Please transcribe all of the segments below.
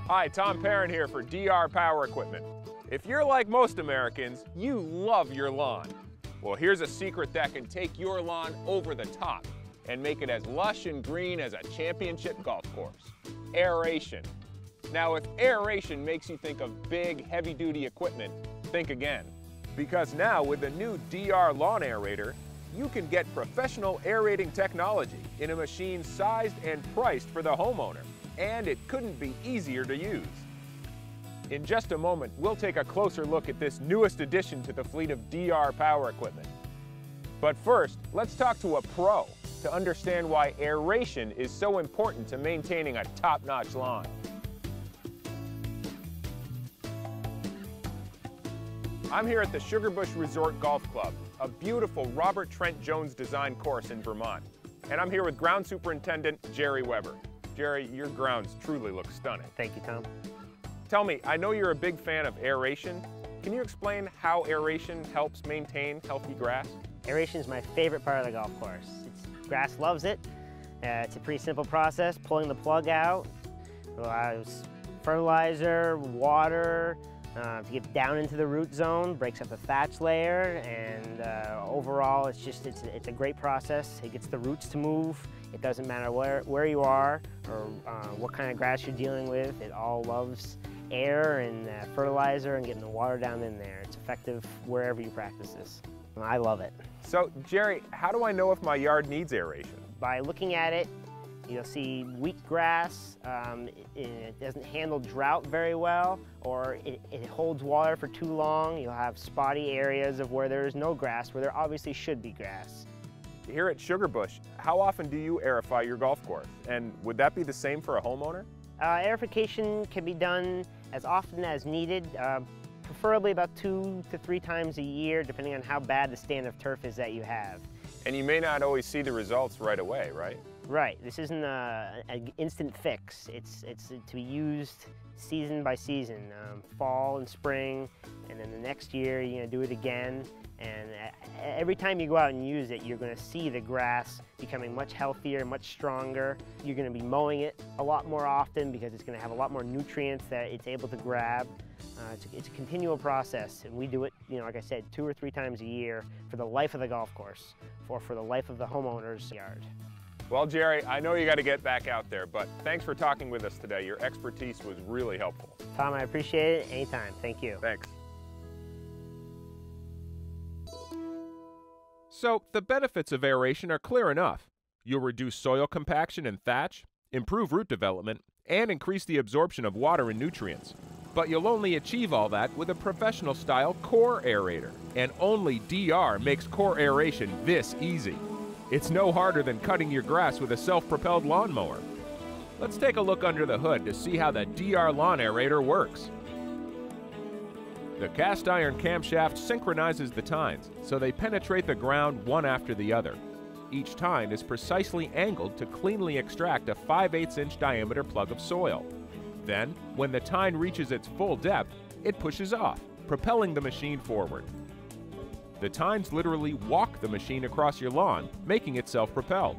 Hi, Tom Perrin here for DR Power Equipment. If you're like most Americans, you love your lawn. Well, here's a secret that can take your lawn over the top and make it as lush and green as a championship golf course. Aeration. Now, if aeration makes you think of big, heavy-duty equipment, think again. Because now, with the new DR Lawn Aerator, you can get professional aerating technology in a machine sized and priced for the homeowner. And it couldn't be easier to use. In just a moment, we'll take a closer look at this newest addition to the fleet of DR Power Equipment. But first, let's talk to a pro to understand why aeration is so important to maintaining a top-notch lawn. I'm here at the Sugarbush Resort Golf Club, a beautiful Robert Trent Jones design course in Vermont. And I'm here with Ground Superintendent Jerry Weber. Jerry, your grounds truly look stunning. Thank you, Tom. Tell me, I know you're a big fan of aeration. Can you explain how aeration helps maintain healthy grass? Aeration is my favorite part of the golf course. Grass loves it. It's a pretty simple process. Pulling the plug out allows fertilizer, water, to get down into the root zone, breaks up the thatch layer, and overall it's a great process. It gets the roots to move. It doesn't matter where you are or what kind of grass you're dealing with. It all loves air and fertilizer and getting the water down in there. It's effective wherever you practice this. And I love it. So, Jerry, how do I know if my yard needs aeration? By looking at it, you'll see weak grass, it doesn't handle drought very well, or it holds water for too long. You'll have spotty areas of where there is no grass, where there obviously should be grass. Here at Sugarbush, how often do you aerify your golf course? And would that be the same for a homeowner? Aerification can be done as often as needed, preferably about 2 to 3 times a year, depending on how bad the stand of turf is that you have. And you may not always see the results right away, right? Right. This isn't an instant fix. It's to be used season by season, fall and spring, and then the next year you're going to do it again. And every time you go out and use it, you're going to see the grass becoming much healthier, much stronger. You're going to be mowing it a lot more often because it's going to have a lot more nutrients that it's able to grab. It's a continual process, and we do it, like I said, 2 or 3 times a year for the life of the golf course, or for the life of the homeowner's yard. Well, Jerry, I know you got to get back out there, but thanks for talking with us today. Your expertise was really helpful. Tom, I appreciate it. Anytime. Thank you. Thanks. So, the benefits of aeration are clear enough. You'll reduce soil compaction and thatch, improve root development, and increase the absorption of water and nutrients. But you'll only achieve all that with a professional-style core aerator. And only DR makes core aeration this easy. It's no harder than cutting your grass with a self-propelled lawnmower. Let's take a look under the hood to see how the DR Lawn Aerator works. The cast iron camshaft synchronizes the tines, so they penetrate the ground one after the other. Each tine is precisely angled to cleanly extract a 5/8" diameter plug of soil. Then, when the tine reaches its full depth, it pushes off, propelling the machine forward. The tines literally walk the machine across your lawn, making it self-propelled.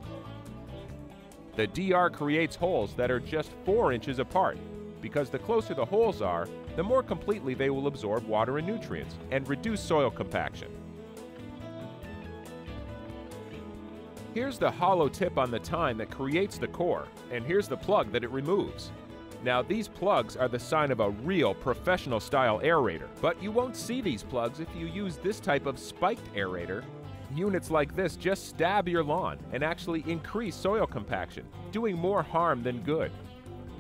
The DR creates holes that are just 4 inches apart, because the closer the holes are, the more completely they will absorb water and nutrients and reduce soil compaction. Here's the hollow tip on the tine that creates the core, and here's the plug that it removes. Now, these plugs are the sign of a real professional-style aerator, but you won't see these plugs if you use this type of spiked aerator. Units like this just stab your lawn and actually increase soil compaction, doing more harm than good.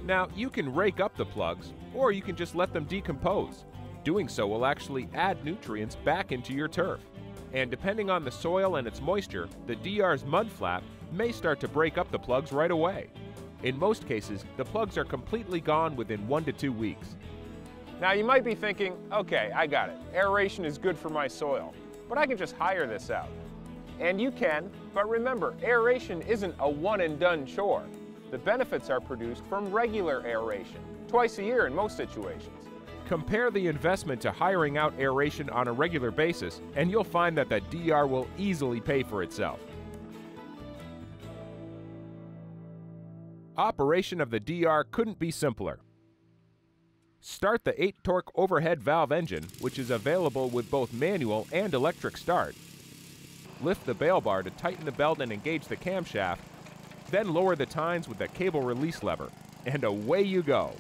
Now, you can rake up the plugs, or you can just let them decompose. Doing so will actually add nutrients back into your turf. And depending on the soil and its moisture, the DR's mud flap may start to break up the plugs right away. In most cases, the plugs are completely gone within 1 to 2 weeks. Now, you might be thinking, okay, I got it. Aeration is good for my soil, but I can just hire this out. And you can, but remember, aeration isn't a one-and-done chore. The benefits are produced from regular aeration, twice a year in most situations. Compare the investment to hiring out aeration on a regular basis, and you'll find that the DR will easily pay for itself. Operation of the DR couldn't be simpler. Start the 8-torque overhead valve engine, which is available with both manual and electric start. Lift the bail bar to tighten the belt and engage the camshaft, then lower the tines with the cable release lever, and away you go.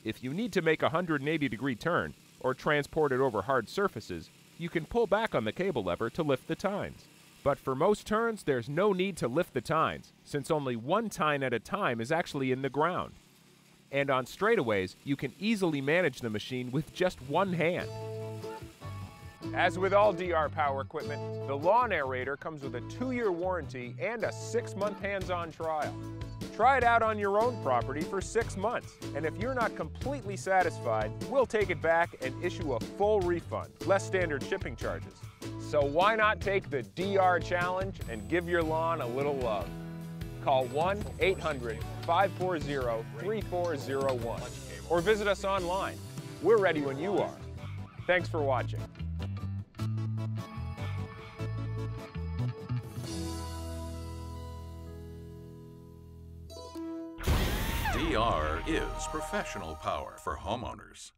If you need to make a 180-degree turn or transport it over hard surfaces, you can pull back on the cable lever to lift the tines. But for most turns, there's no need to lift the tines, since only one tine at a time is actually in the ground. And on straightaways, you can easily manage the machine with just one hand. As with all DR power equipment, the lawn aerator comes with a 2-year warranty and a 6-month hands-on trial. Try it out on your own property for 6 months, and if you're not completely satisfied, we'll take it back and issue a full refund, less standard shipping charges. So why not take the DR challenge and give your lawn a little love? Call 1-800-540-3401 or visit us online. We're ready when you are. Thanks for watching. DR is professional power for homeowners.